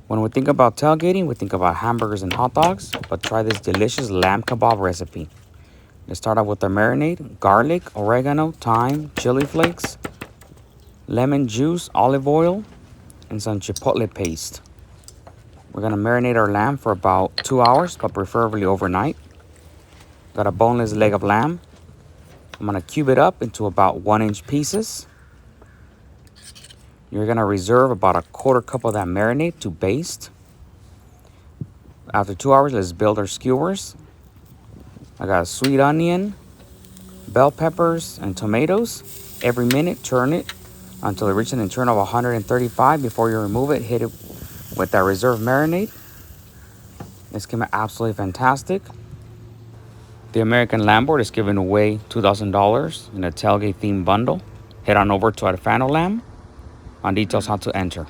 When we think about tailgating, we think about hamburgers and hot dogs, but try this delicious lamb kebab recipe. Let's start out with our marinade: garlic, oregano, thyme, chili flakes, lemon juice, olive oil, and some chipotle paste. We're gonna marinate our lamb for about 2 hours, but preferably overnight. Got a boneless leg of lamb. I'm gonna cube it up into about 1-inch pieces. You're gonna reserve about a quarter cup of that marinade to baste. After 2 hours, let's build our skewers. I got a sweet onion, bell peppers, and tomatoes. Every minute, turn it until it reaches an internal of 135. Before you remove it, hit it with that reserved marinade. This came out absolutely fantastic. The American Lamb Board is giving away $2,000 in a tailgate themed bundle. Head on over to Alfano Lamb on details how to enter.